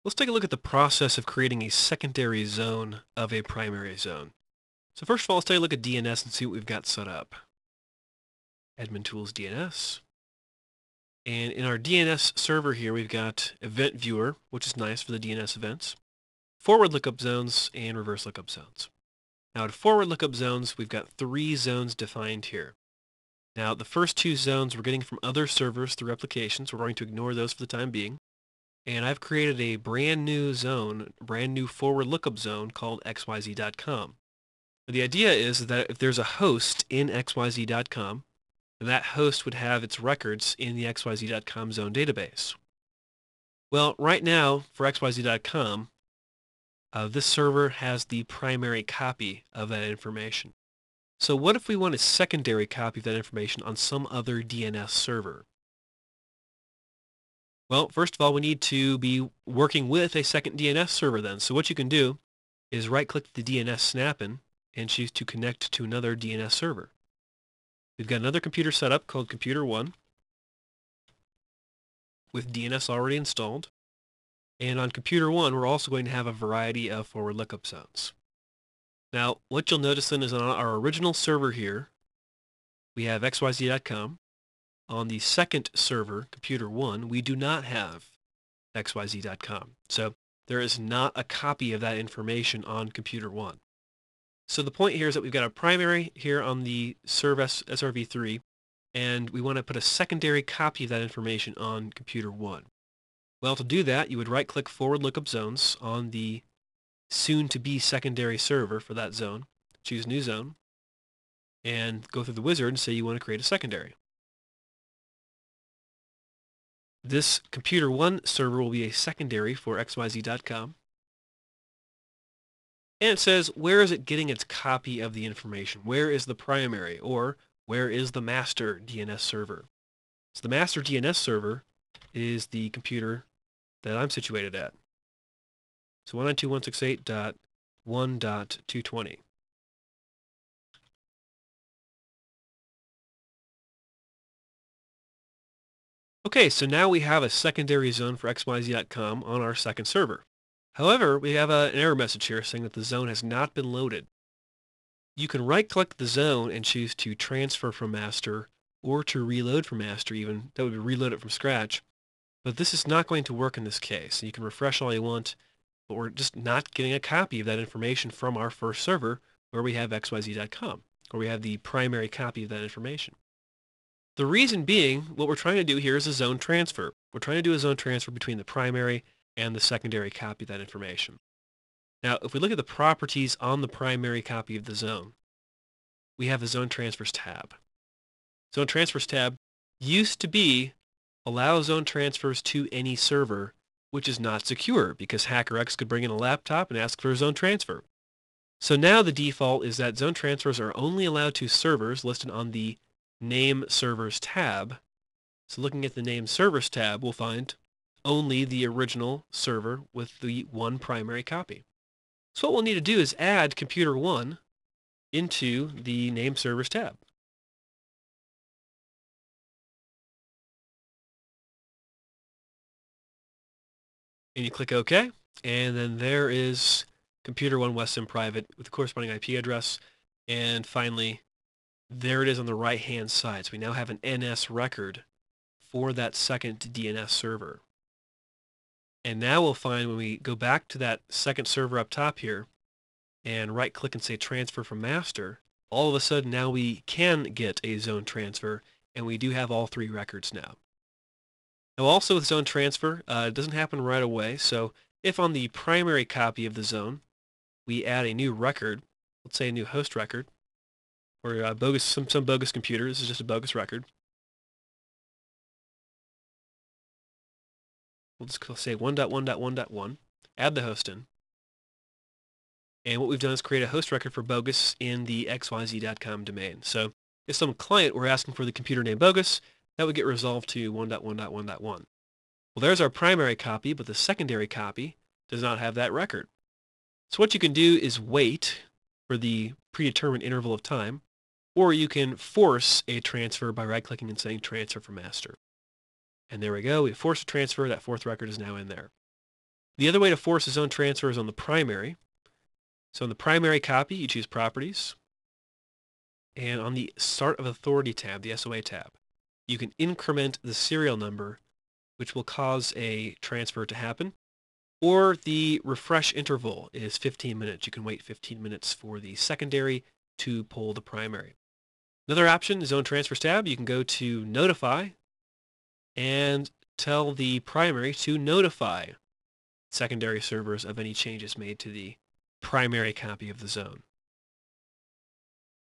Let's take a look at the process of creating a secondary zone of a primary zone. So first of all, let's take a look at DNS and see what we've got set up. Admin Tools DNS. And in our DNS server here, we've got Event Viewer, which is nice for the DNS events, forward lookup zones, and reverse lookup zones. Now at forward lookup zones, we've got 3 zones defined here. Now the first 2 zones we're getting from other servers through replications. We're going to ignore those for the time being. And I've created a brand new zone, brand new forward lookup zone called xyz.com. The idea is that if there's a host in xyz.com, that host would have its records in the xyz.com zone database. Well, right now for xyz.com, this server has the primary copy of that information. So what if we want a secondary copy of that information on some other DNS server? Well, first of all, we need to be working with a second DNS server then. So what you can do is right-click the DNS snap-in and choose to connect to another DNS server. We've got another computer set up called Computer 1 with DNS already installed. And on Computer 1, we're also going to have a variety of forward lookup zones. Now, what you'll notice then is on our original server here, we have xyz.com. On the second server, Computer 1, we do not have xyz.com. So there is not a copy of that information on Computer 1. So the point here is that we've got a primary here on the serve SRv3, and we want to put a secondary copy of that information on Computer 1. Well, to do that, you would right-click Forward Lookup Zones on the soon-to-be secondary server for that zone, choose New Zone, and go through the wizard and say you want to create a secondary. This Computer 1 server will be a secondary for xyz.com. And it says, where is it getting its copy of the information? Where is the primary? Or where is the master DNS server? So the master DNS server is the computer that I'm situated at. So 192.168.1.220. Okay, so now we have a secondary zone for xyz.com on our second server. However, we have an error message here saying that the zone has not been loaded. You can right-click the zone and choose to transfer from master or to reload from master even. That would be reload it from scratch. But this is not going to work in this case. You can refresh all you want, but we're just not getting a copy of that information from our first server where we have xyz.com, where we have the primary copy of that information. The reason being, what we're trying to do here is a zone transfer. We're trying to do a zone transfer between the primary and the secondary copy of that information. Now, if we look at the properties on the primary copy of the zone, we have a Zone Transfers tab. Zone Transfers tab used to be allow zone transfers to any server, which is not secure because HackerX could bring in a laptop and ask for a zone transfer. So now the default is that zone transfers are only allowed to servers listed on the Name Servers tab. So looking at the Name Servers tab, we'll find only the original server with the one primary copy. So what we'll need to do is add Computer 1 into the Name Servers tab. And you click OK, and then there is Computer 1 West Sim Private with the corresponding IP address. And finally, there it is on the right-hand side. So we now have an NS record for that second DNS server. And now we'll find when we go back to that second server up top here and right-click and say Transfer from Master, all of a sudden now we can get a zone transfer, and we do have all 3 records now. Now also with zone transfer, it doesn't happen right away. So if on the primary copy of the zone, we add a new record, let's say a new host record, or some bogus computer, this is just a bogus record. We'll just say 1.1.1.1, add the host in. And what we've done is create a host record for bogus in the xyz.com domain. So if some client were asking for the computer name bogus, that would get resolved to 1.1.1.1. Well, there's our primary copy, but the secondary copy does not have that record. So what you can do is wait for the predetermined interval of time, or you can force a transfer by right-clicking and saying Transfer from Master. And there we go. We forced a transfer. That 4th record is now in there. The other way to force a zone transfer is on the primary. So in the primary copy, you choose Properties. And on the Start of Authority tab, the SOA tab, you can increment the serial number, which will cause a transfer to happen. Or the refresh interval is 15 minutes. You can wait 15 minutes for the secondary to pull the primary. Another option, the Zone Transfers tab, you can go to Notify and tell the primary to notify secondary servers of any changes made to the primary copy of the zone.